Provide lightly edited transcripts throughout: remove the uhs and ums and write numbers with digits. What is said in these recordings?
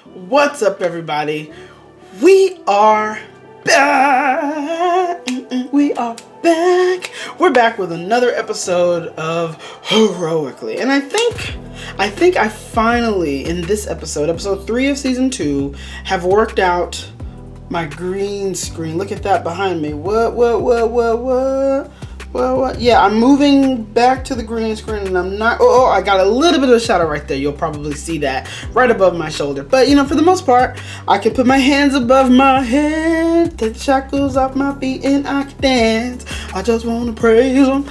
What's up, everybody? We are back. We are back. We're back with another episode of Heroically. And I think I finally, in this episode 3 of season 2, have worked out my green screen. Look at that behind me. What? Yeah, I'm moving back to the green screen and I'm not... Oh, I got a little bit of a shadow right there. You'll probably see that right above my shoulder. But, for the most part, I can put my hands above my head, take the shackles off my feet, and I can dance. I just want to praise them.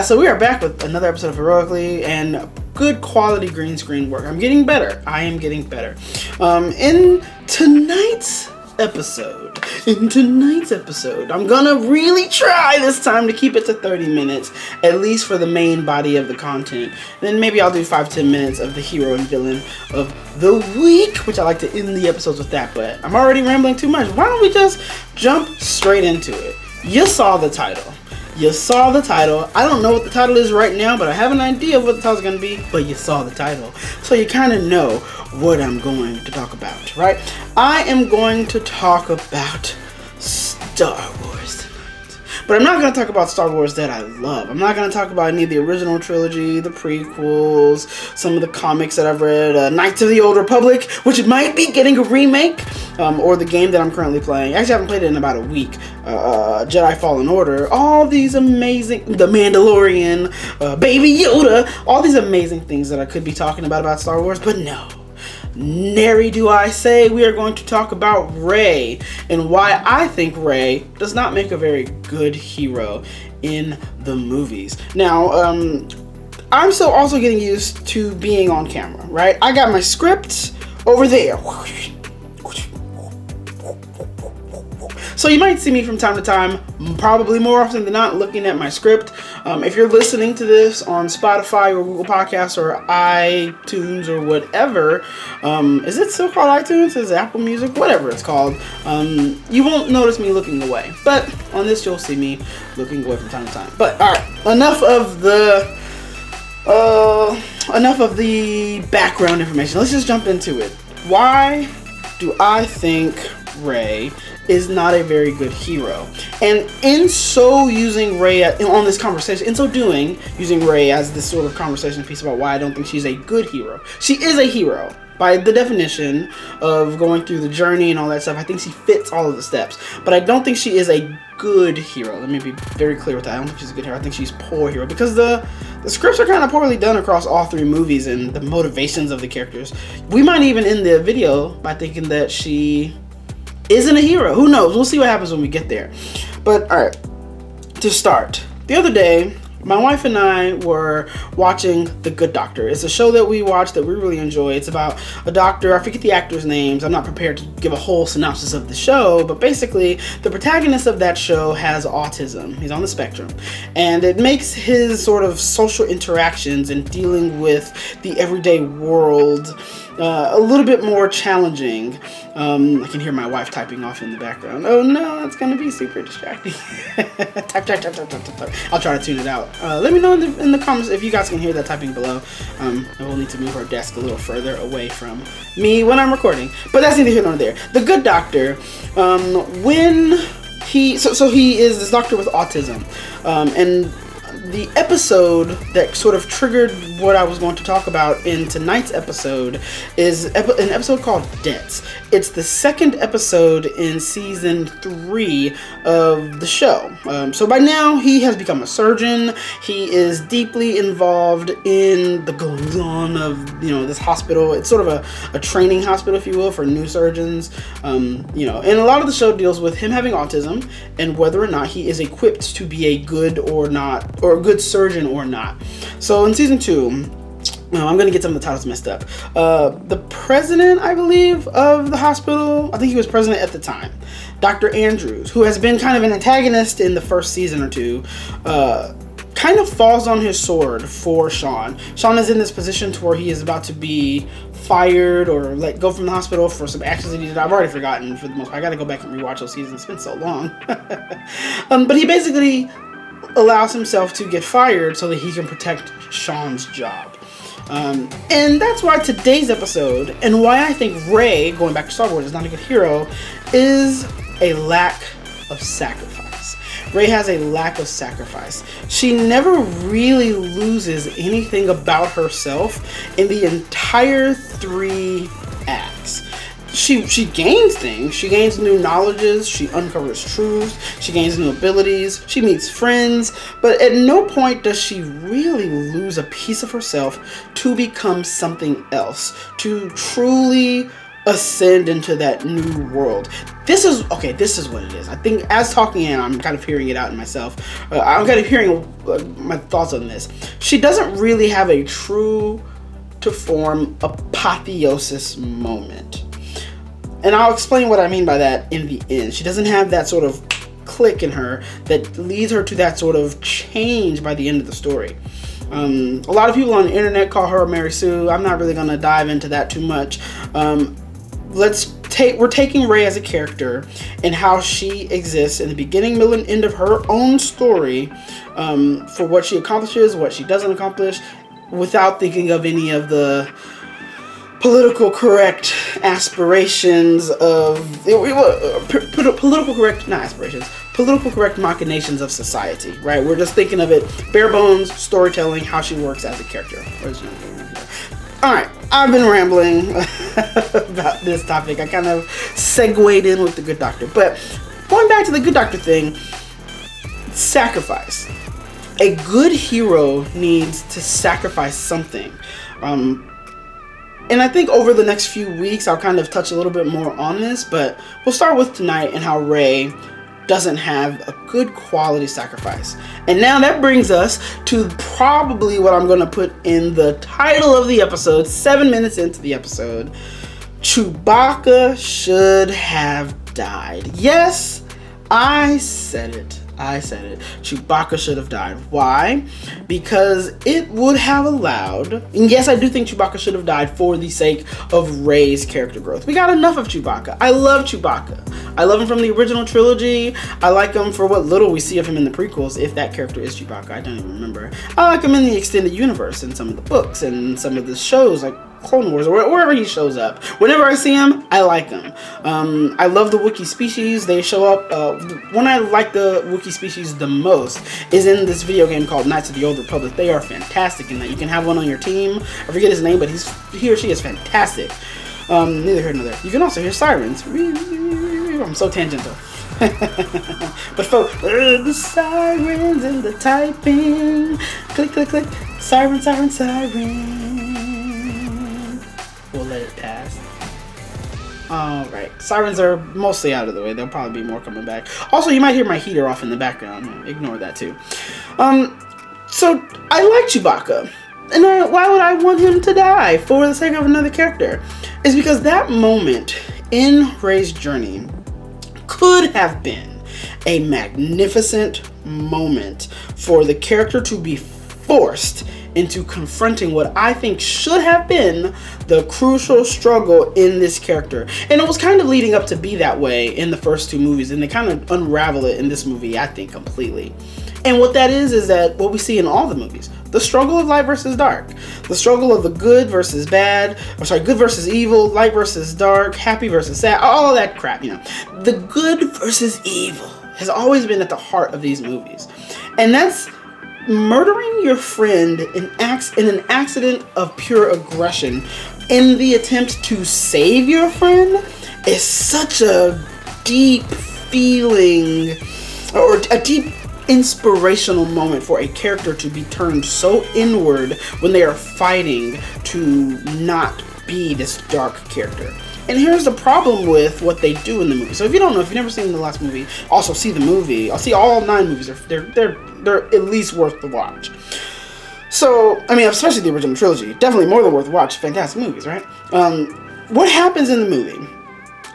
So we are back with another episode of Heroically and good quality green screen work. I'm getting better. I am getting better. In tonight's episode, I'm gonna really try this time to keep it to 30 minutes, at least for the main body of the content. Then maybe I'll do 5-10 minutes of the hero and villain of the week, which I like to end the episodes with that, but I'm already rambling too much. Why don't we just jump straight into it? You saw the title. I don't know what the title is right now, but I have an idea of what the title's going to be, but you saw the title. So you kind of know what I'm going to talk about, right? I am going to talk about Star Wars tonight. But I'm not going to talk about Star Wars that I love. I'm not going to talk about any of the original trilogy, the prequels, some of the comics that I've read, Knights of the Old Republic, which might be getting a remake, or the game that I'm currently playing. Actually, I haven't played it in about a week. Jedi Fallen Order, all these amazing, The Mandalorian, Baby Yoda, all these amazing things that I could be talking about Star Wars, but no. Nary do I say. We are going to talk about Rey and why I think Rey does not make a very good hero in the movies. Now, I'm still also getting used to being on camera, right? I got my script over there. So you might see me from time to time, probably more often than not, looking at my script. If you're listening to this on Spotify or Google Podcasts or iTunes or whatever, is it still called iTunes? Is it Apple Music? Whatever it's called. You won't notice me looking away. But on this, you'll see me looking away from time to time. But all right, enough of the background information. Let's just jump into it. Why do I think Rey is not a very good hero? And in so using Rey on this conversation, using Rey as this sort of conversation piece about why I don't think she's a good hero. She is a hero by the definition of going through the journey and all that stuff. I think she fits all of the steps, but I don't think she is a good hero. Let me be very clear with that. I don't think she's a good hero. I think she's a poor hero because the scripts are kind of poorly done across all 3 movies and the motivations of the characters. We might even end the video by thinking that she isn't a hero. Who knows? We'll see what happens when we get there. But all right, to start, the other day, my wife and I were watching The Good Doctor. It's a show that we watch that we really enjoy. It's about a doctor. I forget the actors' names. I'm not prepared to give a whole synopsis of the show, but basically, the protagonist of that show has autism. He's on the spectrum. And it makes his sort of social interactions and dealing with the everyday world a little bit more challenging. I can hear my wife typing off in the background. Oh no, it's gonna be super distracting. type. I'll try to tune it out. Let me know in the comments if you guys can hear that typing below. I will need to move our desk a little further away from me when I'm recording. But that's neither here nor there. The Good Doctor, when he is this doctor with autism, and the episode that sort of triggered what I was going to talk about in tonight's episode is an episode called Debts. It's the 2nd episode in season 3 of the show. So by now he has become a surgeon. He is deeply involved in the goings on of this hospital. It's sort of a training hospital, if you will, for new surgeons. And a lot of the show deals with him having autism and whether or not he is equipped to be a good or not, or a good surgeon or not. So in season 2, I'm going to get some of the titles messed up. The president, I believe, of the hospital, I think he was president at the time, Dr. Andrews, who has been kind of an antagonist in the first season or 2, kind of falls on his sword for Sean. Sean is in this position to where he is about to be fired or let go from the hospital for some actions that he did. I've already forgotten for the most part. I got to go back and rewatch those seasons. It's been so long. But he basically allows himself to get fired so that he can protect Sean's job. And that's why today's episode, and why I think Rey, going back to Star Wars, is not a good hero, is a lack of sacrifice. Rey has a lack of sacrifice. She never really loses anything about herself in the entire 3 acts. She gains things. She gains new knowledges. She uncovers truths. She gains new abilities. She meets friends. But at no point does she really lose a piece of herself to become something else, to truly ascend into that new world. This is what it is. I think as talking in, I'm kind of hearing it out in myself. I'm kind of hearing my thoughts on this. She doesn't really have a true to form apotheosis moment. And I'll explain what I mean by that in the end. She doesn't have that sort of click in her that leads her to that sort of change by the end of the story. A lot of people on the internet call her Mary Sue. I'm not really going to dive into that too much. We're taking Rey as a character and how she exists in the beginning, middle, and end of her own story, for what she accomplishes, what she doesn't accomplish, without thinking of any of the political correct aspirations of political correct machinations of society, right? We're just thinking of it bare bones storytelling, how she works as a character. Alright, I've been rambling about this topic. I kind of segued in with the Good Doctor. But going back to the Good Doctor thing, sacrifice. A good hero needs to sacrifice something. And I think over the next few weeks, I'll kind of touch a little bit more on this, but we'll start with tonight and how Rey doesn't have a good quality sacrifice. And now that brings us to probably what I'm going to put in the title of the episode, 7 minutes into the episode. Chewbacca should have died. Yes, I said it. Chewbacca should have died. Why? Because it would have allowed, and yes, I do think Chewbacca should have died for the sake of Rey's character growth. We got enough of Chewbacca. I love Chewbacca. I love him from the original trilogy. I like him for what little we see of him in the prequels, if that character is Chewbacca. I don't even remember. I like him in the extended universe, in some of the books, and some of the shows, like Clone Wars, or wherever he shows up. Whenever I see him, I like him. I love the Wookiee species. They show up. When I like the Wookiee species the most is in this video game called Knights of the Old Republic. They are fantastic in that. You can have one on your team. I forget his name, but he or she is fantastic. Neither here nor there. You can also hear sirens. I'm so tangential. But folks, the sirens and the typing. Click, click, click. Siren, siren, siren. We'll let it pass. Alright, sirens are mostly out of the way. There'll probably be more coming back. Also, you might hear my heater off in the background. Ignore that too. So, I like Chewbacca. And why would I want him to die for the sake of another character? It's because that moment in Rey's journey could have been a magnificent moment for the character to be forced into confronting what I think should have been the crucial struggle in this character. And it was kind of leading up to be that way in the first 2 movies, and they kind of unravel it in this movie, I think, completely. And what that is that what we see in all the movies. The struggle of light versus dark. The struggle of the good versus bad. Good versus evil, light versus dark, happy versus sad, all of that crap, The good versus evil has always been at the heart of these movies. And that's murdering your friend in an accident of pure aggression in the attempt to save your friend is such a deep feeling, or a deep inspirational moment for a character to be turned so inward when they are fighting to not be this dark character. And here's the problem with what they do in the movie. So if you don't know, if you've never seen the last movie, also see the movie. I'll see all 9 movies. They're at least worth the watch. So, I mean, especially the original trilogy. Definitely more than worth the watch. Fantastic movies, right? What happens in the movie?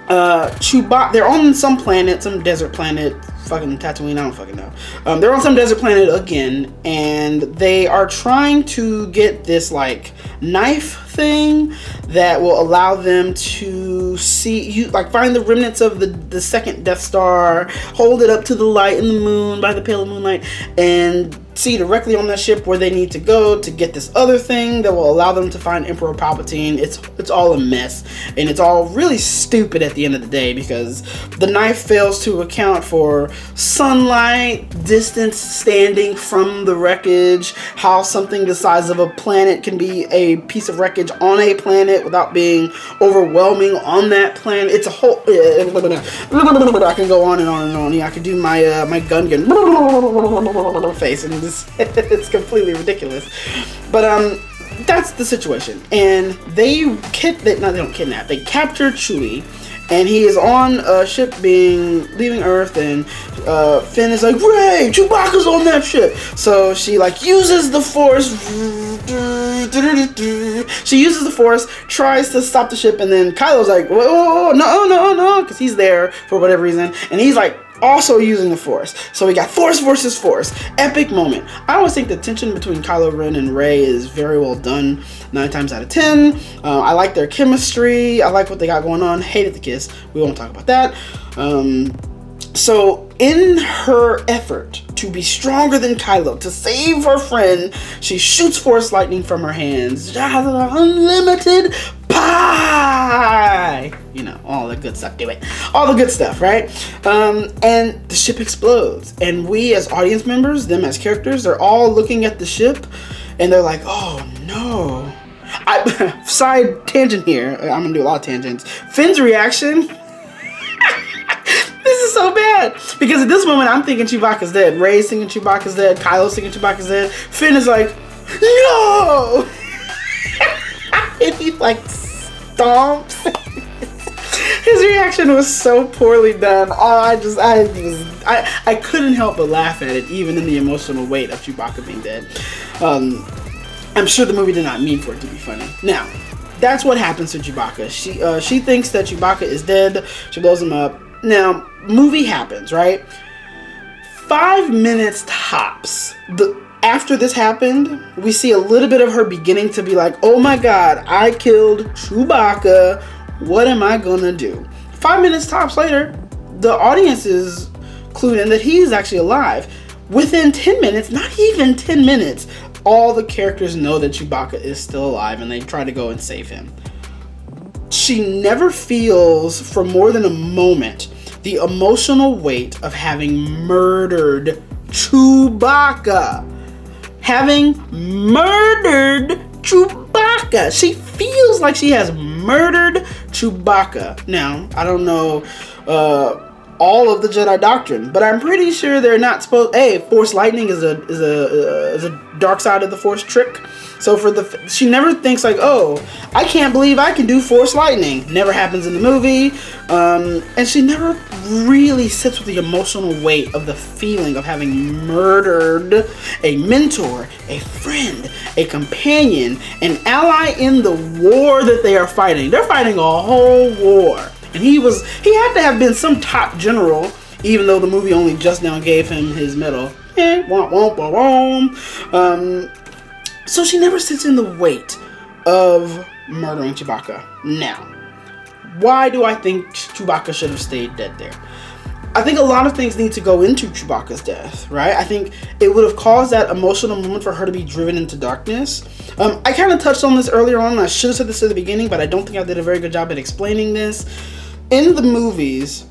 Chewbacca, they're on some planet, some desert planet, fucking Tatooine, I don't fucking know. They're on some desert planet again, and they are trying to get this, like, knife thing that will allow them to find the remnants of the second Death Star, hold it up to the light in the moon, by the pale moonlight, and see directly on that ship where they need to go to get this other thing that will allow them to find Emperor Palpatine. It's all a mess, and it's all really stupid at the end of the day, because the knife fails to account for sunlight, distance standing from the wreckage, how something the size of a planet can be a piece of wreckage on a planet without being overwhelming on that planet. It's a whole... I can go on and on and on. Yeah, I could do my my gun face, and it's completely ridiculous. But that's the situation. And they don't kidnap. They capture Chewie, and he is on a ship leaving Earth, and Finn is like, Rey, Chewbacca's on that ship. So she like uses the Force. She uses the Force, tries to stop the ship, and then Kylo's like, whoa, no, because he's there for whatever reason, and he's like also using the Force. So we got Force versus Force. Epic moment. I always think the tension between Kylo Ren and Rey is very well done, 9 times out of 10. I like their chemistry. I like what they got going on. Hated the kiss. We won't talk about that. So in her effort to be stronger than Kylo, to save her friend, she shoots Force lightning from her hands. Unlimited pie! You know, all the good stuff. Do it. All the good stuff, right? And the ship explodes. And we as audience members, them as characters, they're all looking at the ship, and they're like, oh no. Side tangent here. I'm gonna do a lot of tangents. Finn's reaction... This is so bad, because at this moment I'm thinking Chewbacca's dead. Rey's thinking Chewbacca's dead. Kylo's thinking Chewbacca's dead. Finn is like, no! And he like stomps. His reaction was so poorly done. I couldn't help but laugh at it, even in the emotional weight of Chewbacca being dead. I'm sure the movie did not mean for it to be funny. Now, that's what happens to Chewbacca. She thinks that Chewbacca is dead. She blows him up. Now, movie happens, right? 5 minutes tops. After this happened, we see a little bit of her beginning to be like, oh my god, I killed Chewbacca. What am I gonna do? 5 minutes tops later, the audience is clued in that he's actually alive. Within 10 minutes, not even 10 minutes, all the characters know that Chewbacca is still alive, and they try to go and save him. She never feels, for more than a moment, the emotional weight of having murdered Chewbacca. Having murdered Chewbacca. She feels like she has murdered Chewbacca. Now, I don't know all of the Jedi doctrine, but I'm pretty sure they're not supposed... Hey, Force lightning is a dark side of the Force trick. So she never thinks like, oh, I can't believe I can do Force lightning. Never happens in the movie. And she never really sits with the emotional weight of the feeling of having murdered a mentor, a friend, a companion, an ally in the war that they are fighting. They're fighting a whole war. And he had to have been some top general, even though the movie only just now gave him his medal. So she never sits in the weight of murdering Chewbacca. Now, why do I think Chewbacca should have stayed dead there? I think a lot of things need to go into Chewbacca's death, right? I think it would have caused that emotional moment for her to be driven into darkness. I kind of touched on this earlier on, and I should have said this at the beginning, but I don't think I did a very good job at explaining this. In the movies,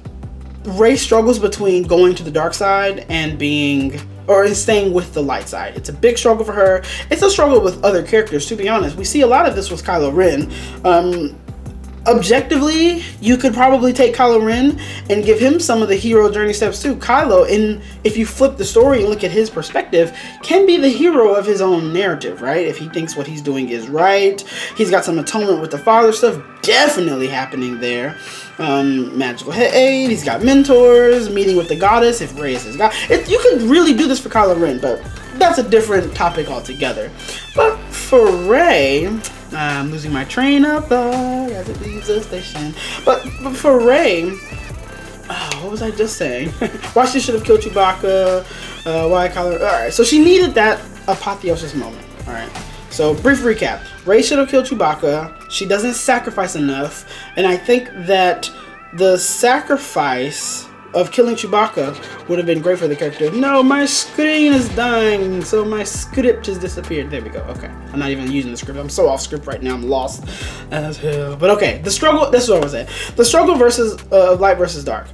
Rey struggles between going to the dark side and staying with the light side. It's a big struggle for her. It's a struggle with other characters, to be honest. We see a lot of this with Kylo Ren. Objectively, you could probably take Kylo Ren and give him some of the hero journey steps too. Kylo, if you flip the story and look at his perspective, can be the hero of his own narrative, right? If he thinks what he's doing is right. He's got some atonement with the father stuff definitely happening there. Magical aid, he's got mentors, meeting with the goddess, if Rey is his god. You could really do this for Kylo Ren, but that's a different topic altogether. But for Rey, I'm losing my train of thought as it leaves the station. But for Rey, what was I just saying? Why she should have killed Chewbacca, why Kylo... Alright, so she needed that apotheosis moment, alright? So, brief recap. Rey should have killed Chewbacca. She doesn't sacrifice enough. And I think that the sacrifice of killing Chewbacca would have been great for the character. No, my screen is dying, so my script has disappeared. There we go. Okay, I'm not even using the script. I'm so off script right now. I'm lost as hell. But okay, the struggle. This is what I was saying. The struggle versus light versus dark.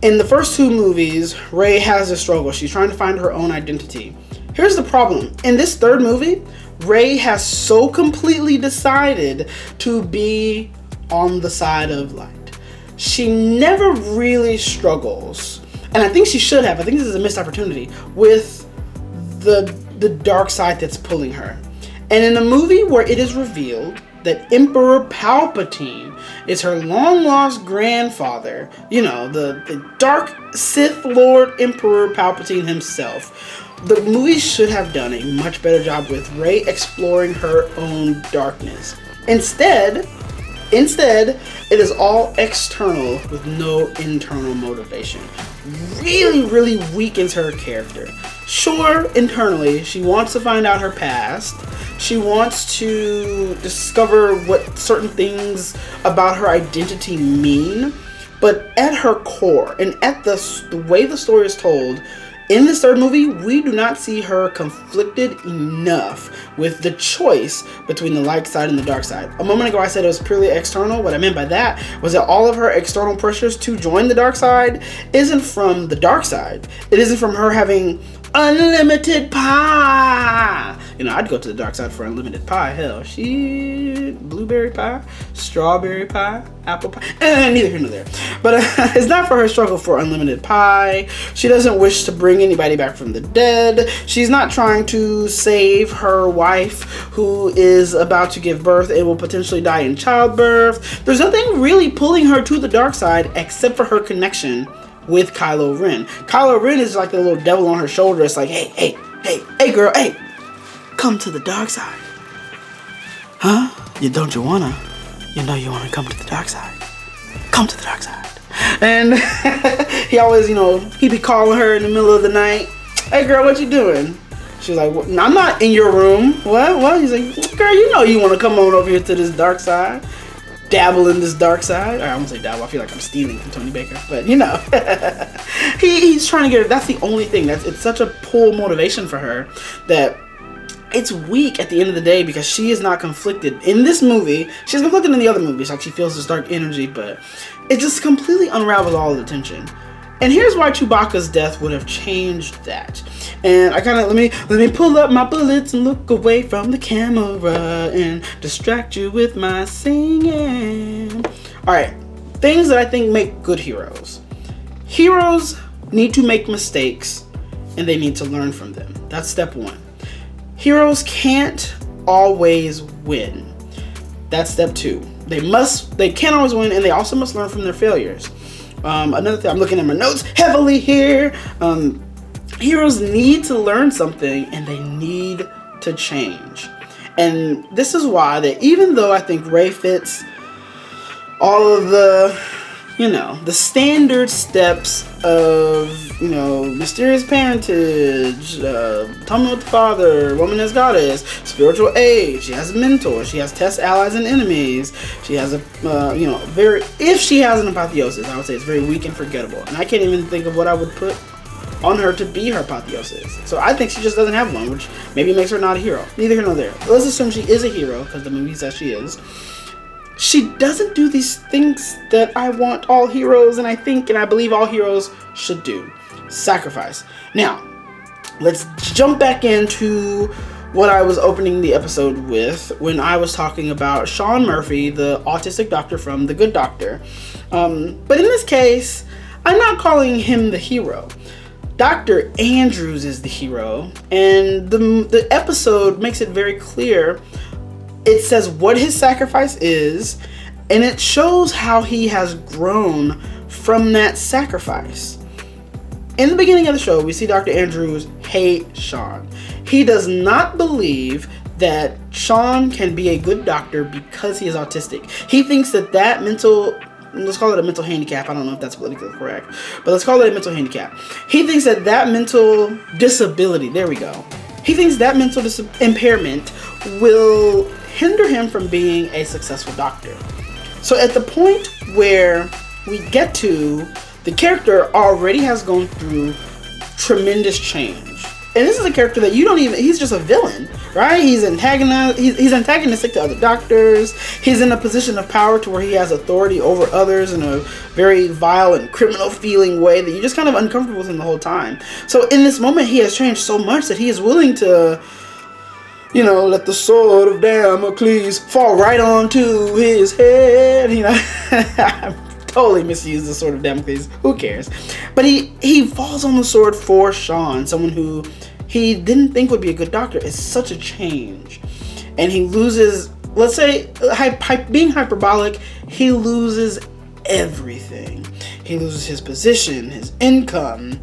In the first two movies, Rey has a struggle. She's trying to find her own identity. Here's the problem. In this third movie, Rey has so completely decided to be on the side of light. She never really struggles, and I think she should have. I think this is a missed opportunity with the dark side that's pulling her. And in a movie where it is revealed that Emperor Palpatine is her long-lost grandfather, you know, the dark Sith Lord Emperor Palpatine himself, the movie should have done a much better job with Rey exploring her own darkness. Instead, it is all external with no internal motivation. Really weakens her character. Sure, internally, she wants to find out her past. She wants to discover what certain things about her identity mean. But at her core, and at the way the story is told, in this third movie, we do not see her conflicted enough with the choice between the light side and the dark side. A moment ago I said it was purely external. What I meant by that was that all of her external pressures to join the dark side isn't from the dark side. It isn't from her having unlimited pie. You know, I'd go to the dark side for unlimited pie. Hell, blueberry pie, strawberry pie, apple pie. Neither here nor there. But it's not for her struggle for unlimited pie. She doesn't wish to bring anybody back from the dead. She's not trying to save her wife who is about to give birth and will potentially die in childbirth. There's nothing really pulling her to the dark side except for her connection with Kylo Ren. Kylo Ren is like the little devil on her shoulder. It's like, hey girl, hey, come to the dark side. Huh? You wanna come to the dark side. Come to the dark side. And he always, he be calling her in the middle of the night. Hey girl, what you doing? She's like, well, I'm not in your room. What? He's like, girl, you want to come on over here to this dark side. Dabble in this dark side. I won't say dabble. I feel like I'm stealing from Tony Baker, but he's trying to get her. That's the only thing. It's such a pull motivation for her that it's weak at the end of the day because she is not conflicted in this movie. She's conflicted in the other movies, like she feels this dark energy, but it just completely unravels all of the tension. And here's why Chewbacca's death would have changed that. And I kind of let me pull up my bullets and look away from the camera and distract you with my singing. All right, things that I think make good heroes. Heroes need to make mistakes and they need to learn from them. That's step one. Heroes can't always win. That's step two. They can't always win, and they also must learn from their failures. Another thing, I'm looking at my notes heavily here. Heroes need to learn something and they need to change. And this is why that even though I think Rey fits all of the standard steps of, mysterious parentage, atonement with the father, woman as goddess, spiritual age, she has a mentor, she has test allies and enemies, she has if she has an apotheosis, I would say it's very weak and forgettable. And I can't even think of what I would put on her to be her apotheosis. So I think she just doesn't have one, which maybe makes her not a hero. Neither here nor there. Let's assume she is a hero, because the movie says she is. She doesn't do these things that I want all heroes and I believe all heroes should do. Sacrifice. Now, let's jump back into what I was opening the episode with when I was talking about Sean Murphy, the autistic doctor from The Good Doctor. But in this case, I'm not calling him the hero. Dr. Andrews is the hero, and the episode makes it very clear. It says what his sacrifice is, and it shows how he has grown from that sacrifice. In the beginning of the show, we see Dr. Andrews hate Sean. He does not believe that Sean can be a good doctor because he is autistic. He thinks that let's call it a mental handicap. I don't know if that's politically correct, but let's call it a mental handicap. He thinks that mental disability, there we go. He thinks that mental impairment will hinder him from being a successful doctor. So at the point where we get to the the character already has gone through tremendous change. And this is a character that you don't even, he's just a villain, right? He's antagonistic to other doctors. He's in a position of power to where he has authority over others in a very vile and criminal feeling way that you're just kind of uncomfortable with him the whole time. So in this moment, he has changed so much that he is willing to, you know, let the sword of Damocles fall right onto his head. You know, totally misused the sword of Damocles. Who cares? But he falls on the sword for Shaun, someone who he didn't think would be a good doctor. It's such a change. And he loses, let's say, being hyperbolic, he loses everything. He loses his position, his income.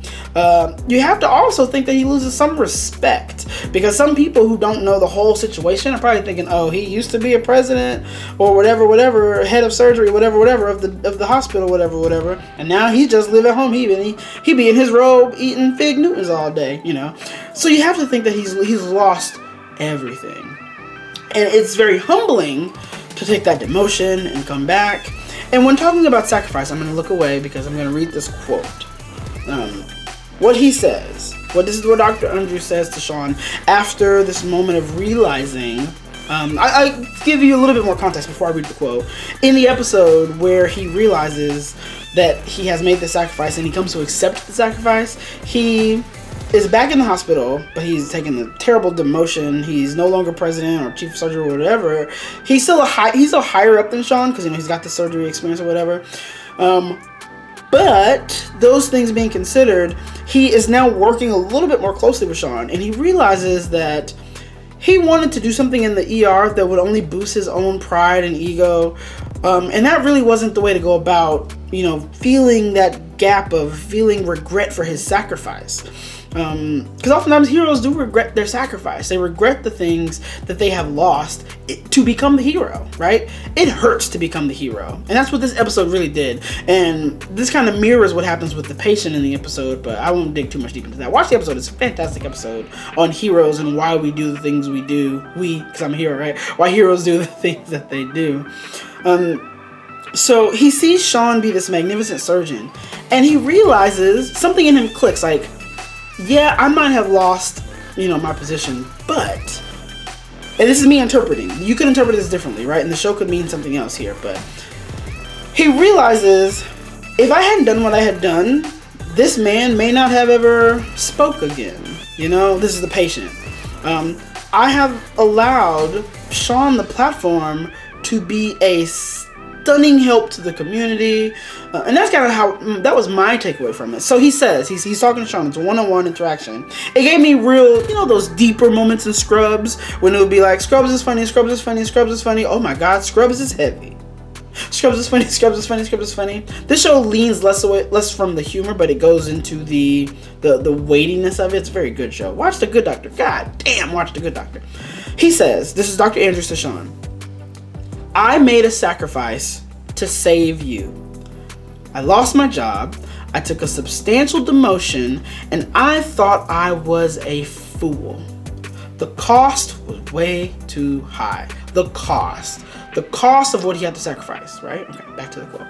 You have to also think that he loses some respect, because some people who don't know the whole situation are probably thinking, oh, he used to be a president or whatever, head of surgery, whatever of the hospital, whatever, and now he just live at home. He be in his robe eating Fig Newtons all day, you know. So you have to think that he's lost everything, and it's very humbling to take that demotion and come back. And when talking about sacrifice, I'm going to look away because I'm going to read this quote. What he says, this is what Dr. Andrews says to Shaun after this moment of realizing. I give you a little bit more context before I read the quote. In the episode where he realizes that he has made the sacrifice and he comes to accept the sacrifice, he is back in the hospital, but he's taking a terrible demotion. He's no longer president or chief of surgery or whatever. He's still higher up than Shaun because, you know, he's got the surgery experience or whatever. But those things being considered, he is now working a little bit more closely with Shaun, and he realizes that he wanted to do something in the ER that would only boost his own pride and ego, and that really wasn't the way to go about, you know, feeling that gap of feeling regret for his sacrifice. Because oftentimes heroes do regret their sacrifice. They regret the things that they have lost to become the hero, right? It hurts to become the hero. And that's what this episode really did. And this kind of mirrors what happens with the patient in the episode, but I won't dig too much deep into that. Watch the episode. It's a fantastic episode on heroes and why we do the things we do. Because I'm a hero, right? Why heroes do the things that they do. So he sees Shaun be this magnificent surgeon, and he realizes something in him clicks, like, yeah, I might have lost, you know, my position, but, and this is me interpreting, you could interpret this differently, right? And the show could mean something else here, but he realizes if I hadn't done what I had done, this man may not have ever spoke again. You know, this is the patient. I have allowed Shaun the platform to be a stunning help to the community, and that's kind of how that was my takeaway from it. So he says he's talking to Shaun. It's a one-on-one interaction. It gave me real, you know, those deeper moments in Scrubs when it would be like, Scrubs is funny, Scrubs is funny, Scrubs is funny. Oh my God, Scrubs is heavy. Scrubs is funny, Scrubs is funny, Scrubs is funny. This show leans less from the humor, but it goes into the weightiness of it. It's a very good show. Watch The Good Doctor. God damn, watch The Good Doctor. He says, this is Dr. Andrews to Shaun. I made a sacrifice to save you. I lost my job, I took a substantial demotion, and I thought I was a fool. The cost was way too high. The cost of what he had to sacrifice, right? Okay, back to the quote.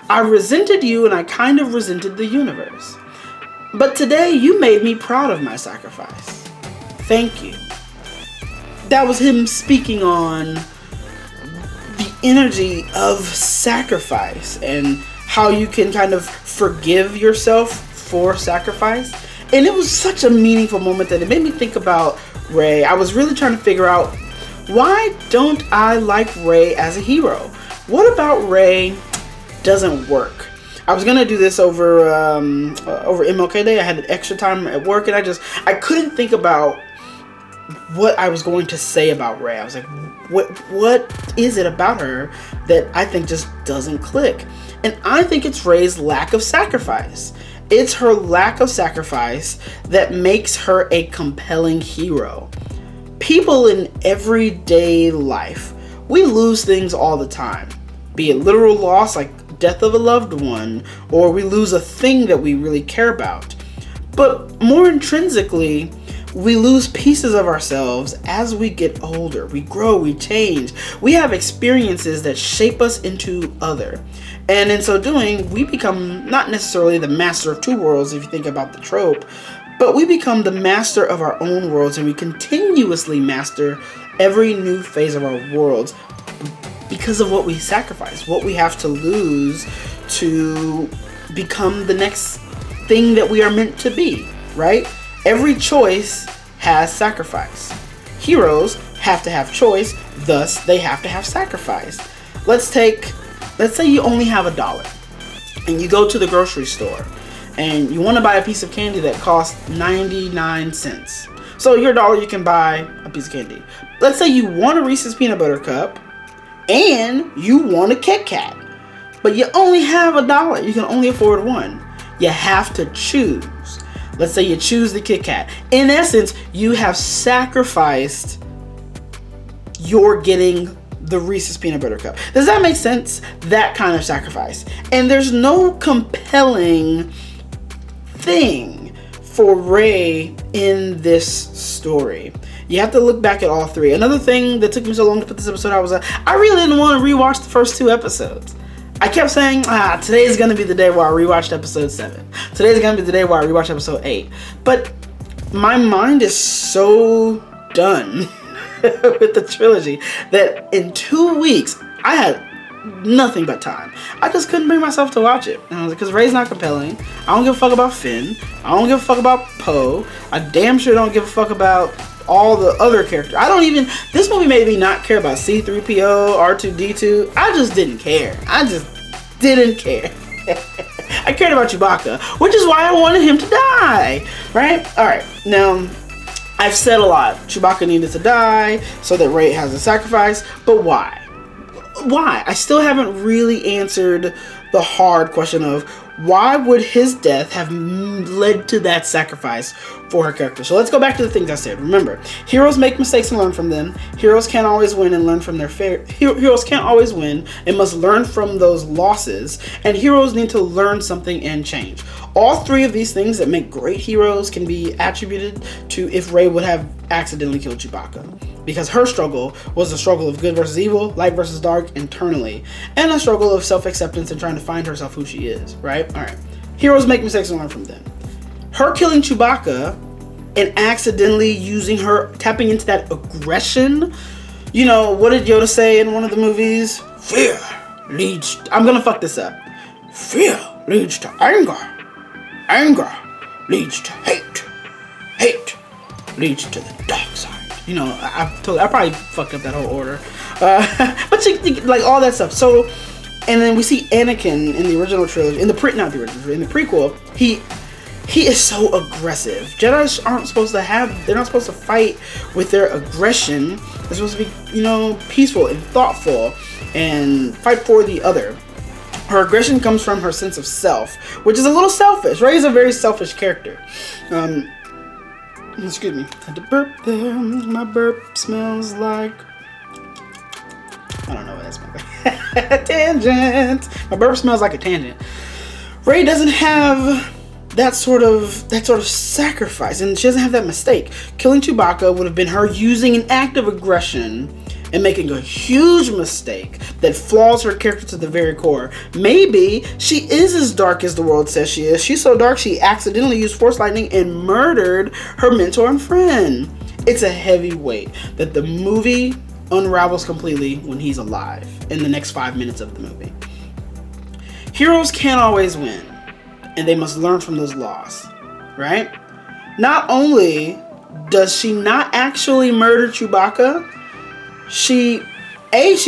I resented you, and I kind of resented the universe. But today you made me proud of my sacrifice. Thank you. That was him speaking on the energy of sacrifice and how you can kind of forgive yourself for sacrifice. And it was such a meaningful moment that it made me think about Ray. I was really trying to figure out, why don't I like Ray as a hero? What about Ray doesn't work? I was gonna do this over MLK Day. I had extra time at work, and I couldn't think about what I was going to say about Ray. I was like, what is it about her that I think just doesn't click? And I think it's Ray's lack of sacrifice. It's her lack of sacrifice that makes her a compelling hero. People in everyday life, we lose things all the time. Be it literal loss like death of a loved one, or we lose a thing that we really care about. But more intrinsically, We lose pieces of ourselves as we get older. We grow, we change. We have experiences that shape us into other. And in so doing, we become not necessarily the master of two worlds, if you think about the trope, but we become the master of our own worlds, and we continuously master every new phase of our worlds because of what we sacrifice, what we have to lose to become the next thing that we are meant to be, right? Every choice has sacrifice. Heroes have to have choice, thus they have to have sacrifice. Let's say you only have $1 and you go to the grocery store and you want to buy a piece of candy that costs 99 cents. So your $1 you can buy a piece of candy. Let's say you want a Reese's peanut butter cup and you want a Kit Kat, but you only have $1. You can only afford one. You have to choose. Let's say you choose the Kit Kat. In essence, you have sacrificed your getting the Reese's peanut butter cup. Does that make sense? That kind of sacrifice. And there's no compelling thing for Rey in this story. You have to look back at all three. Another thing that took me so long to put this episode out was I really didn't want to rewatch the first 2 episodes. I kept saying, today's going to be the day where I rewatched episode 7. Today's going to be the day where I rewatch episode 8. But my mind is so done with the trilogy that in 2 weeks, I had nothing but time. I just couldn't bring myself to watch it. And I was like, because Rey's not compelling. I don't give a fuck about Finn. I don't give a fuck about Poe. I damn sure don't give a fuck about all the other characters. This movie made me not care about C-3PO, R2-D2. I just didn't care. I cared about Chewbacca, which is why I wanted him to die, right? Alright, now, I've said a lot. Chewbacca needed to die so that Rey has a sacrifice, but why? Why? I still haven't really answered the hard question of why would his death have led to that sacrifice for her character? So let's go back to the things I said. Remember, heroes make mistakes and learn from them. Heroes can't always win and learn from their heroes can't always win and must learn from those losses. And heroes need to learn something and change. All 3 of these things that make great heroes can be attributed to if Rey would have accidentally killed Chewbacca. Because her struggle was a struggle of good versus evil, light versus dark internally, and a struggle of self-acceptance and trying to find herself who she is, right? Alright. Heroes make mistakes and learn from them. Her killing Chewbacca and accidentally using her, tapping into that aggression. You know, what did Yoda say in one of the movies? Fear leads, I'm gonna fuck this up. Fear leads to anger. Anger leads to hate. Hate leads to the dark side. You know, I probably fucked up that whole order. But like all that stuff. So, and then we see Anakin in the original trilogy, in the prequel, he is so aggressive. Jedi aren't supposed to they're not supposed to fight with their aggression. They're supposed to be, peaceful and thoughtful and fight for the other. Her aggression comes from her sense of self, which is a little selfish. Rey is a very selfish character. Excuse me. Had to burp there. My burp smells like... I don't know what that smells like. Tangent. My burp smells like a tangent. Rey doesn't have that sort of sacrifice, and she doesn't have that mistake. Killing Chewbacca would have been her using an act of aggression and making a huge mistake that flaws her character to the very core. Maybe she is as dark as the world says she is. She's so dark she accidentally used Force lightning and murdered her mentor and friend. It's a heavy weight that the movie unravels completely when he's alive in the next 5 minutes of the movie. Heroes can't always win, and they must learn from those losses, right? Not only does she not actually murder Chewbacca, she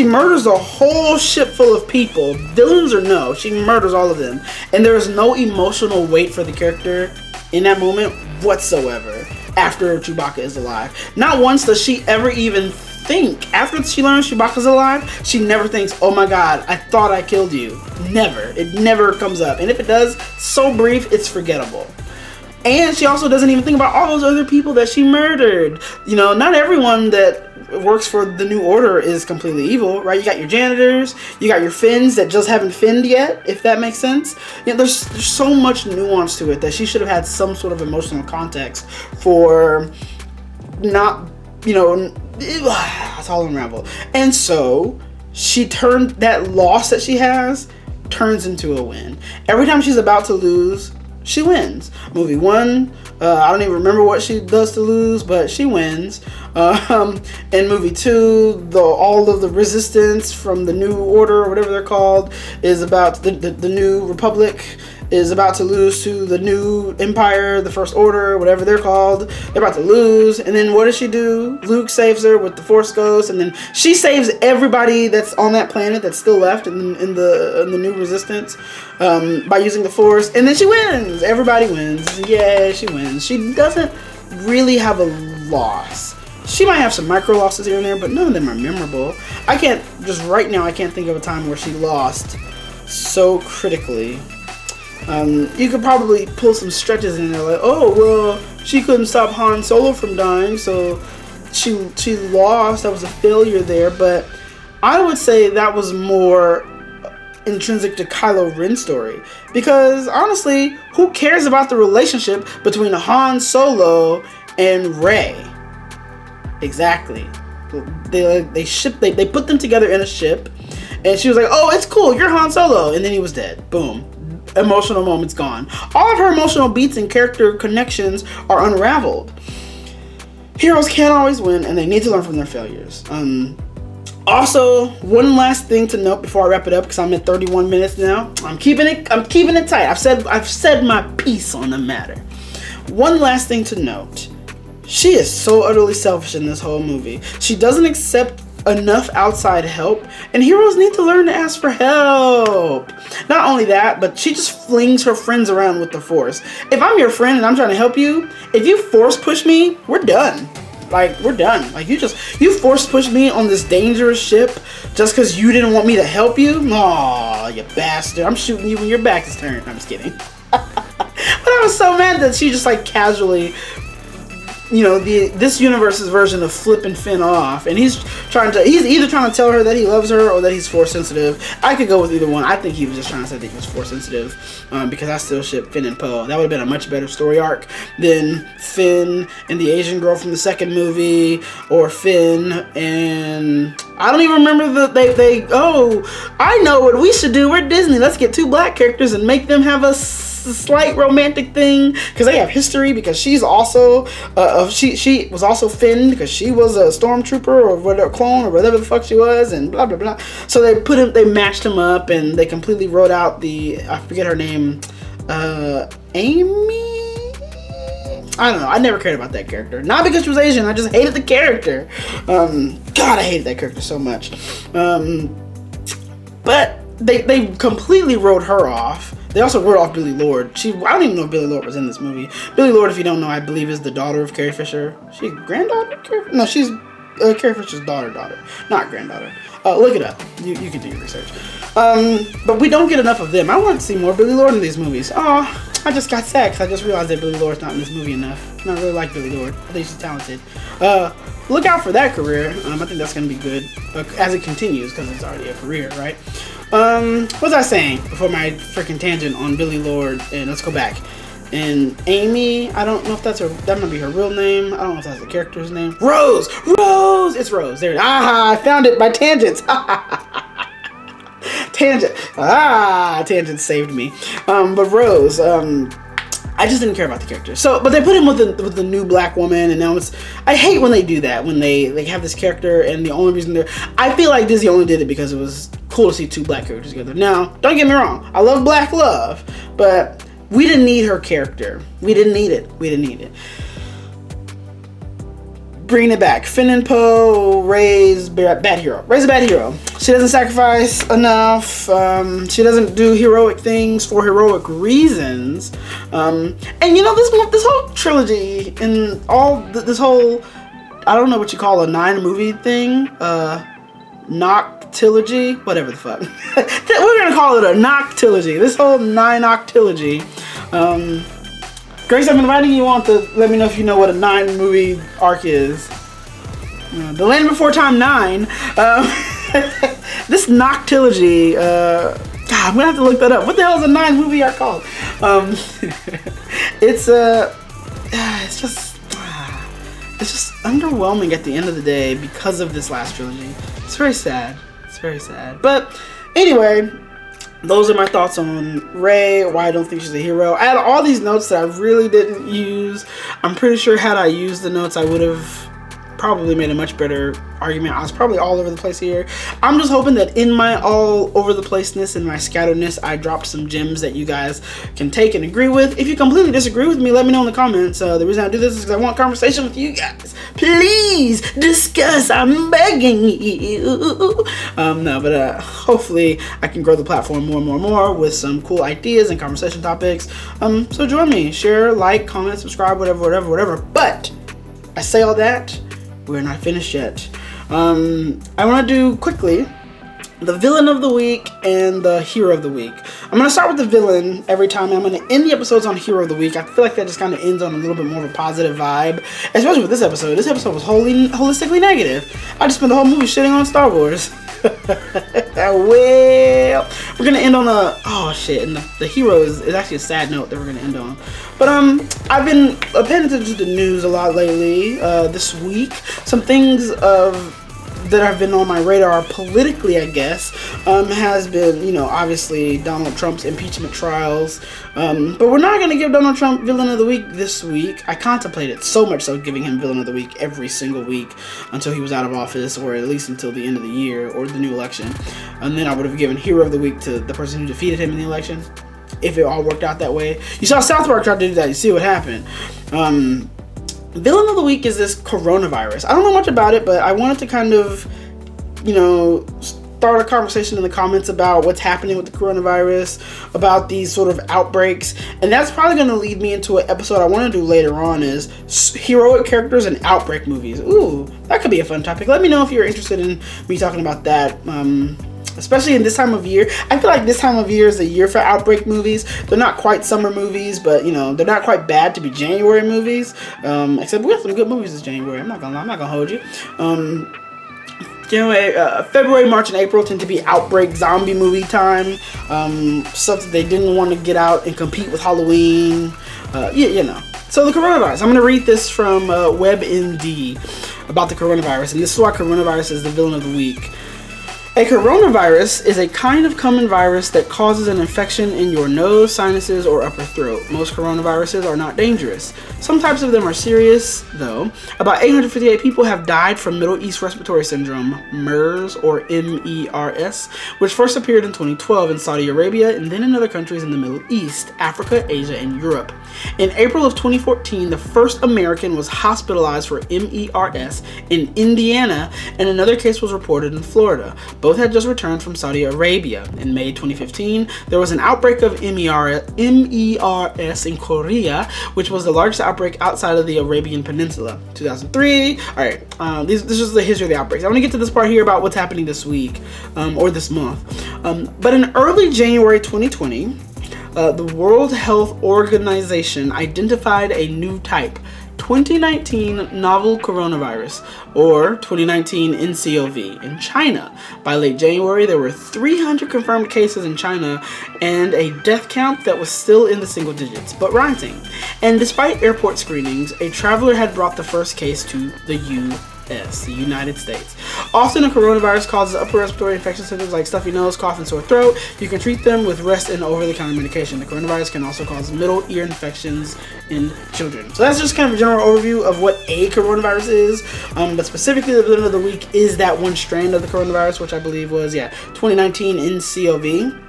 murders a whole ship full of people. Villains or no, she murders all of them. And there is no emotional weight for the character in that moment whatsoever after Chewbacca is alive. Not once does she ever even think. After she learns Chewbacca's alive, she never thinks, oh my god, I thought I killed you. Never. It never comes up. And if it does, so brief, it's forgettable. And she also doesn't even think about all those other people that she murdered. Not everyone that works for the New Order is completely evil, right? You got your janitors, you got your Finns that just haven't finned yet, if that makes sense. There's so much nuance to it that she should have had some sort of emotional context for not, you know, it's all unraveled. And so she turned that loss that she has turns into a win. Every time she's about to lose, she wins. Movie 1, I don't even remember what she does to lose, but she wins. In movie 2, all of the resistance from the New Order, or whatever they're called, is about the New Republic is about to lose to the New Empire, the First Order, whatever they're called. They're about to lose, and then what does she do? Luke saves her with the Force Ghost, and then she saves everybody that's on that planet that's still left in the New Resistance by using the Force, and then she wins. Everybody wins. Yeah, she wins. She doesn't really have a loss. She might have some micro losses here and there, but none of them are memorable. I can't think of a time where she lost so critically. You could probably pull some stretches in there, like, oh, well, she couldn't stop Han Solo from dying, so she lost. That was a failure there, but I would say that was more intrinsic to Kylo Ren's story, because honestly, who cares about the relationship between Han Solo and Rey? Exactly. They put them together in a ship, and she was like, oh, it's cool, you're Han Solo, and then he was dead. Boom. Emotional moments gone. All of her emotional beats and character connections are unraveled. Heroes can't always win, and they need to learn from their failures. Also, one last thing to note before I wrap it up, because I'm at 31 minutes now. I'm keeping it tight. I've said my piece on the matter. One last thing to note. She is so utterly selfish in this whole movie. She doesn't accept enough outside help, and heroes need to learn to ask for help. Not only that, but she just flings her friends around with the Force. If I'm your friend and I'm trying to help you, if you force push me, we're done. Like, we're done. Like, you force push me on this dangerous ship just because you didn't want me to help you? Aw, you bastard. I'm shooting you when your back is turned. I'm just kidding. But I was so mad that she just, like, casually, you know, this universe's version of flipping Finn off, and he's either trying to tell her that he loves her or that he's Force sensitive. I could go with either one. I think he was just trying to say that he was Force sensitive, because I still ship Finn and Poe. That would have been a much better story arc than Finn and the Asian girl from the second movie, or Finn and I don't even remember I know what we should do. We're Disney. Let's get 2 black characters and make them have a slight romantic thing, because they have history, because she's also she was also Finn, because she was a stormtrooper or whatever, clone or whatever the fuck she was, and blah blah blah. So they matched him up, and they completely wrote out I forget her name, Amy. I don't know. I never cared about that character. Not because she was Asian. I just hated the character. God, I hated that character so much. But they completely wrote her off. They also wrote off Billie Lourd. I don't even know if Billie Lourd was in this movie. Billie Lourd, if you don't know, I believe is the daughter of Carrie Fisher. She's granddaughter of Carrie? No, she's Carrie Fisher's daughter, not granddaughter. Look it up. You can do your research. But we don't get enough of them. I want to see more Billie Lourd in these movies. Oh, I just got sad because I just realized that Billie Lourd's not in this movie enough. And I really like Billie Lourd. I think she's talented. Look out for that career. I think that's going to be good as it continues, because it's already a career, right? What was I saying before my freaking tangent on Billie Lourd? And let's go back. And Amy, I don't know if that might be her real name. I don't know if that's the character's name. Rose! It's Rose. There it is. I found it by tangents. Tangent. Tangent saved me. But Rose, I just didn't care about the character. So, but they put him with the new black woman, and now I hate when they do that, when they have this character, and the only reason I feel like Disney only did it because it was cool to see 2 black characters together. Now, don't get me wrong, I love black love, but we didn't need her character. We didn't need it. Bringing it back. Finn and Poe, Rey's bad hero. Rey's a bad hero. She doesn't sacrifice enough. She doesn't do heroic things for heroic reasons. And you know, this whole trilogy and this whole, I don't know what you call a 9-movie thing, Noctilogy, whatever the fuck. We're gonna call it a Noctilogy. This whole 9-Octilogy. Grace, I'm inviting you on to let me know if you know what a 9-movie arc is. The Land Before Time 9. This Noctilogy. God, I'm gonna have to look that up. What the hell is a 9-movie arc called? it's just underwhelming at the end of the day because of this last trilogy. It's very sad. It's very sad. But anyway, those are my thoughts on Rey, why I don't think she's a hero. I had all these notes that I really didn't use. I'm pretty sure had I used the notes, I would have probably made a much better argument. I was probably all over the place here. I'm just hoping that in my all over the placeness and my scatteredness, I dropped some gems that you guys can take and agree with. If you completely disagree with me, let me know in the comments. The reason I do this is because I want conversation with you guys. Please discuss. I'm begging you. Hopefully I can grow the platform more and more and more with some cool ideas and conversation topics. So join me. Share, like, comment, subscribe, whatever. But I say all that, we're not finished yet. I want to do quickly the villain of the week and the hero of the week. I'm going to start with the villain every time. I'm going to end the episodes on hero of the week. I feel like that just kind of ends on a little bit more of a positive vibe, especially with this episode. This episode was holistically negative. I just spent the whole movie shitting on Star Wars. Well, we're going to end on and the hero is actually a sad note that we're going to end on. But I've been paying attention to the news a lot lately, this week. Some things that have been on my radar politically, I guess, has been, obviously Donald Trump's impeachment trials. But we're not going to give Donald Trump Villain of the Week this week. I contemplated so much so giving him Villain of the Week every single week until he was out of office, or at least until the end of the year or the new election. And then I would have given Hero of the Week to the person who defeated him in the election, if it all worked out that way. You saw South Park try to do that. You see what happened. Villain of the Week is this coronavirus. I don't know much about it, but I wanted to kind of, start a conversation in the comments about what's happening with the coronavirus, about these sort of outbreaks. And that's probably going to lead me into an episode I want to do later on, is heroic characters in outbreak movies. Ooh, that could be a fun topic. Let me know if you're interested in me talking about that. Especially in this time of year. I feel like this time of year is the year for outbreak movies. They're not quite summer movies, but they're not quite bad to be January movies. Except we have some good movies this January. I'm not gonna hold you. February, March, and April tend to be outbreak zombie movie time. Stuff that they didn't want to get out and compete with Halloween. So the coronavirus. I'm going to read this from WebMD about the coronavirus, and this is why coronavirus is the villain of the week. A coronavirus is a kind of common virus that causes an infection in your nose, sinuses, or upper throat. Most coronaviruses are not dangerous. Some types of them are serious, though. About 858 people have died from Middle East Respiratory Syndrome, MERS, or MERS, which first appeared in 2012 in Saudi Arabia and then in other countries in the Middle East, Africa, Asia, and Europe. In April of 2014, the first American was hospitalized for MERS in Indiana, and another case was reported in Florida. Both had just returned from Saudi Arabia. In May 2015, there was an outbreak of MERS in Korea, which was the largest outbreak outside of the Arabian Peninsula. 2003. All right, this is the history of the outbreaks. I want to get to this part here about what's happening this week or this month. But in early January 2020, the World Health Organization identified a new type, 2019 novel coronavirus, or 2019 NCOV, in China. By late January, there were 300 confirmed cases in China and a death count that was still in the single digits, but rising. And despite airport screenings, a traveler had brought the first case to the the United States. Often a coronavirus causes upper respiratory infection symptoms like stuffy nose, cough, and sore throat. You can treat them with rest and over-the-counter medication. The coronavirus can also cause middle ear infections in children. So that's just kind of a general overview of what a coronavirus is, but specifically the villain of the week is that one strand of the coronavirus, which I believe was 2019 NCOV.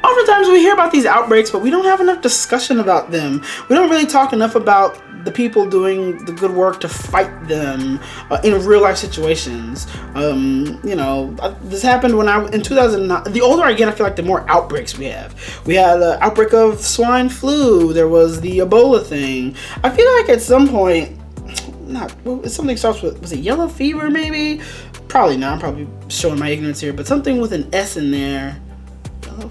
Oftentimes we hear about these outbreaks, but we don't have enough discussion about them. We don't really talk enough about the people doing the good work to fight them in real life situations. This happened when in 2009. The older I get, I feel like the more outbreaks we have. We had an outbreak of swine flu. There was the Ebola thing. I feel like at some point, something starts with, was it yellow fever maybe? Probably not. I'm probably showing my ignorance here, but something with an S in there.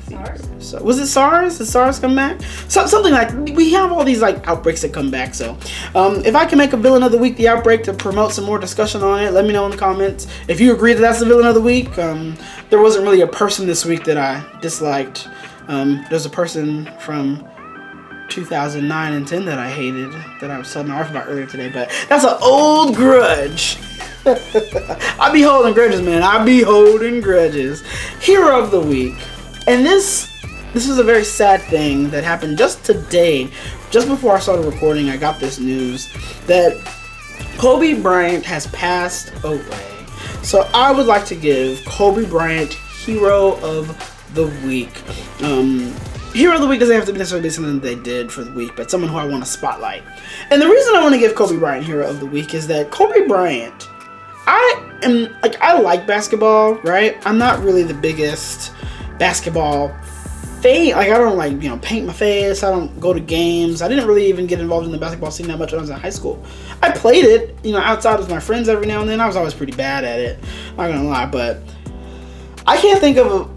SARS? So, was it SARS? Did SARS come back? So, something like, we have all these outbreaks that come back. So if I can make a villain of the week the outbreak to promote some more discussion on it, let me know in the comments. If you agree that that's the villain of the week, there wasn't really a person this week that I disliked. There's a person from 2009 and 10 that I hated, that I was telling my wife about earlier today, but that's an old grudge. I be holding grudges, man. I be holding grudges. Hero of the week. And this is a very sad thing that happened just today. Just before I started recording, I got this news that Kobe Bryant has passed away. So I would like to give Kobe Bryant Hero of the Week. Hero of the Week doesn't have to necessarily be something that they did for the week, but someone who I want to spotlight. And the reason I want to give Kobe Bryant Hero of the Week is that Kobe Bryant, I like basketball, right? I'm not really the biggest basketball fan. Like, I don't paint my face. I don't go to games. I didn't really even get involved in the basketball scene that much when I was in high school. I played it, outside with my friends every now and then. I was always pretty bad at it. Not gonna lie, but I can't think of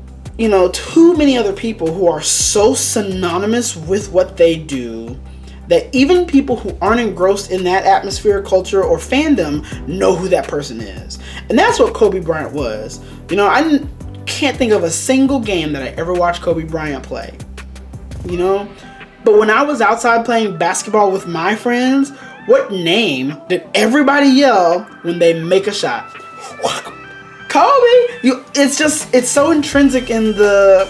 too many other people who are so synonymous with what they do that even people who aren't engrossed in that atmosphere, culture, or fandom know who that person is. And that's what Kobe Bryant was. I can't think of a single game that I ever watched Kobe Bryant play. But when I was outside playing basketball with my friends, what name did everybody yell when they make a shot? Kobe! It's so intrinsic in the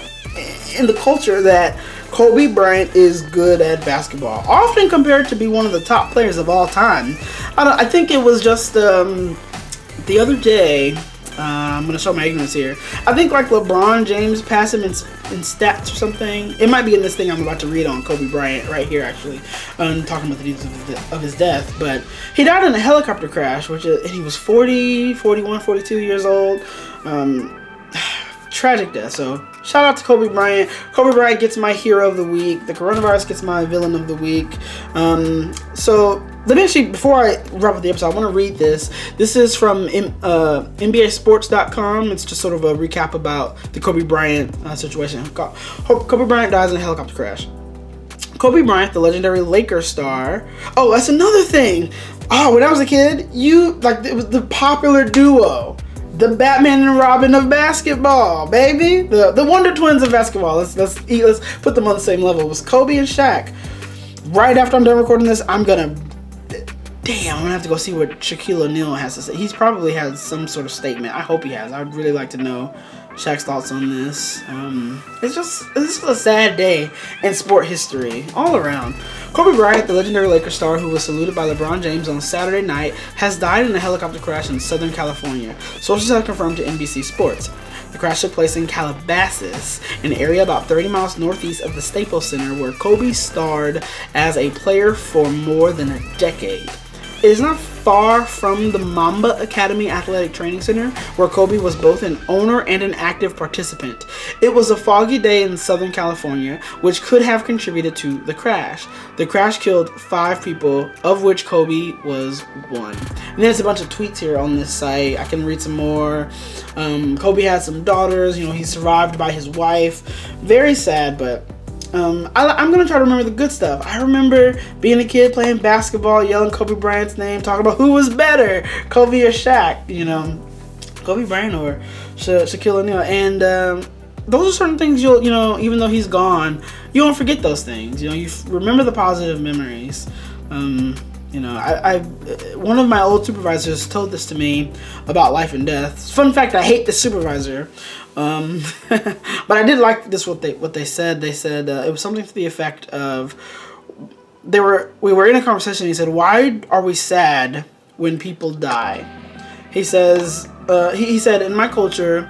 culture that Kobe Bryant is good at basketball. Often compared to be one of the top players of all time. I think it was just the other day. I'm going to show my ignorance here. I think LeBron James passed him in stats or something. It might be in this thing I'm about to read on Kobe Bryant right here, actually. Talking about the news of his death. But he died in a helicopter crash, and he was 40, 41, 42 years old. Tragic death. So shout out to Kobe Bryant. Kobe Bryant gets my Hero of the Week. The coronavirus gets my Villain of the Week. So let me actually, before I wrap up the episode, I want to read this. This is from NBASports.com. It's just sort of a recap about the Kobe Bryant situation. Kobe Bryant dies in a helicopter crash. Kobe Bryant, the legendary Lakers star. Oh, that's another thing. Oh, when I was a kid, it was the popular duo. The Batman and Robin of basketball, baby. The Wonder Twins of basketball. Let's put them on the same level. It was Kobe and Shaq. Right after I'm done recording this, I'm gonna have to go see what Shaquille O'Neal has to say. He's probably has some sort of statement. I hope he has. I'd really like to know Shaq's thoughts on this. This is a sad day in sport history all around. Kobe Bryant, the legendary Lakers star who was saluted by LeBron James on Saturday night, has died in a helicopter crash in Southern California. Sources have confirmed to NBC Sports. The crash took place in Calabasas, an area about 30 miles northeast of the Staples Center where Kobe starred as a player for more than a decade. It is not far from the Mamba Academy Athletic Training Center, where Kobe was both an owner and an active participant. It was a foggy day in Southern California, which could have contributed to the crash. The crash killed 5 people, of which Kobe was one. And there's a bunch of tweets here on this site. I can read some more. Kobe had some daughters. He's survived by his wife. Very sad, but I'm going to try to remember the good stuff. I remember being a kid playing basketball, yelling Kobe Bryant's name, talking about who was better, Kobe or Shaq, Kobe Bryant or Shaquille O'Neal. And those are certain things even though he's gone, you don't forget those things. You remember the positive memories. One of my old supervisors told this to me about life and death. Fun fact, I hate this supervisor. But I did like this, what they said. They said it was something to the effect of we were in a conversation. He said, "Why are we sad when people die?" He says he said, "In my culture,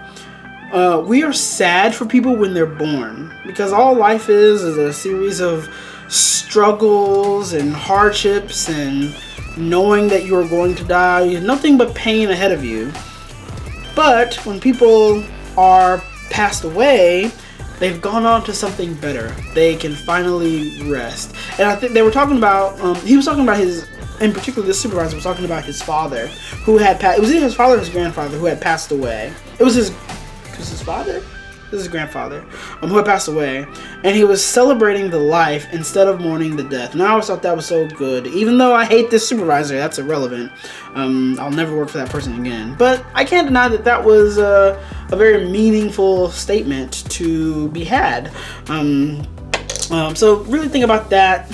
we are sad for people when they're born, because all life is a series of struggles and hardships and knowing that you are going to die. You have nothing but pain ahead of you. But when people are passed away, they've gone on to something better. They can finally rest." And I think they were talking about, he was talking about in particular, this supervisor was talking about his father, who had passed. It was either his father or his grandfather who had passed away. It was his father? This is his grandfather, who had passed away, and he was celebrating the life instead of mourning the death. And I always thought that was so good. Even though I hate this supervisor, that's irrelevant. I'll never work for that person again. But I can't deny that was a very meaningful statement to be had. So really think about that.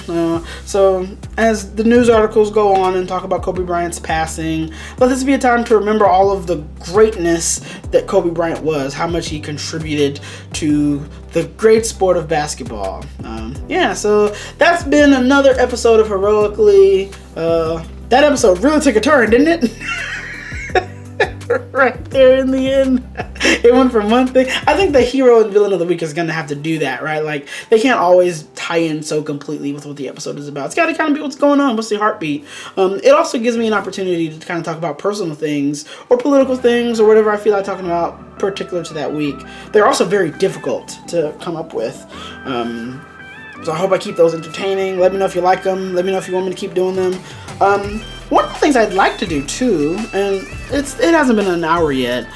So as the news articles go on and talk about Kobe Bryant's passing, let this be a time to remember all of the greatness that Kobe Bryant was, how much he contributed to the great sport of basketball. So that's been another episode of Heroically. That episode really took a turn, didn't it? Right there in the end, it went from one thing. I think the hero and villain of the week is gonna have to do that, right? Like, they can't always tie in so completely with what the episode is about. It's gotta kind of be what's going on, what's the heartbeat. It also gives me an opportunity to kind of talk about personal things or political things or whatever I feel like talking about particular to that week. They're also very difficult to come up with. So I hope I keep those entertaining. Let me know if you like them. Let me know if you want me to keep doing them. One of the things I'd like to do too, and it hasn't been an hour yet.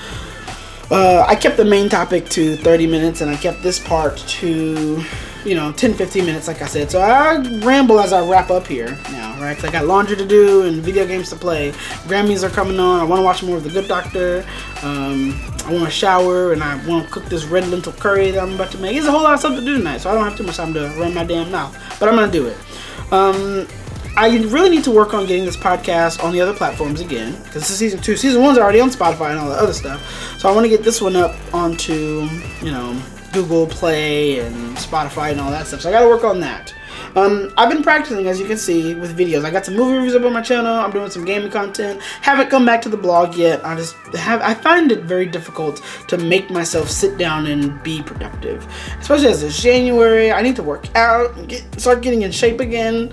I kept the main topic to 30 minutes, and I kept this part to 10-15 minutes, like I said. So I ramble as I wrap up here now, right? 'Cause I got laundry to do and video games to play. Grammys are coming on. I want to watch more of The Good Doctor. I want to shower, and I want to cook this red lentil curry that I'm about to make. There's a whole lot of stuff to do tonight, so I don't have too much time to run my damn mouth. But I'm going to do it. I really need to work on getting this podcast on the other platforms again, because this is season 2. Season 1's already on Spotify and all the other stuff. So I want to get this one up onto, Google Play and Spotify and all that stuff. So I got to work on that. I've been practicing, as you can see, with videos. I got some movie reviews up on my channel. I'm doing some gaming content. Haven't come back to the blog yet. I find it very difficult to make myself sit down and be productive, especially as it's January. I need to work out and start getting in shape again.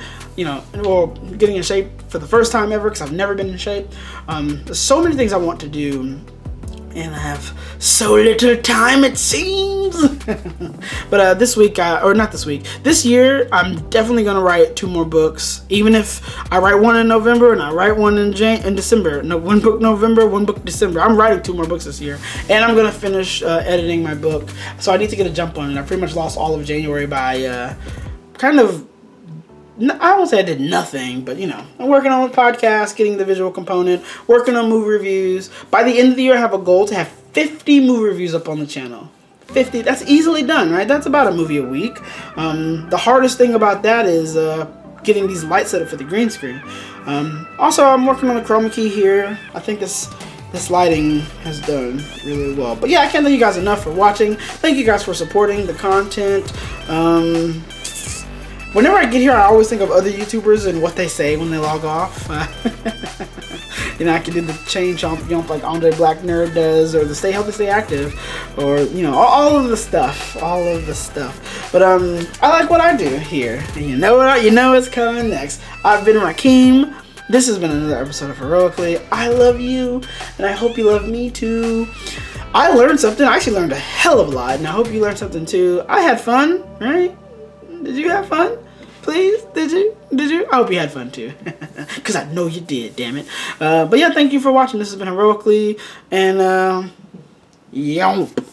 Or getting in shape for the first time ever, because I've never been in shape. There's so many things I want to do, and I have so little time, it seems. But this year, I'm definitely gonna write 2 more books. Even if I write one in November and I write one in December. No, 1 book November, 1 book December. I'm writing 2 more books this year, and I'm gonna finish editing my book. So I need to get a jump on it. I pretty much lost all of January by I won't say I did nothing, but I'm working on a podcast, getting the visual component, working on movie reviews. By the end of the year, I have a goal to have 50 movie reviews up on the channel. 50, that's easily done, right? That's about a movie a week. The hardest thing about that is getting these lights set up for the green screen. Also, I'm working on the chroma key here. I think this lighting has done really well. But yeah, I can't thank you guys enough for watching. Thank you guys for supporting the content. Whenever I get here, I always think of other YouTubers and what they say when they log off. I can do the chain jump like Andre Black Nerd does, or the stay healthy, stay active, or all of the stuff. But I like what I do here, and you know what's coming next. I've been Riakeem. This has been another episode of Heroically. I love you, and I hope you love me too. I learned something. I actually learned a hell of a lot, and I hope you learned something too. I had fun, right? Did you have fun? Please? Did you? I hope you had fun too. Because I know you did, damn it. But yeah, thank you for watching. This has been Heroically. And, yomp.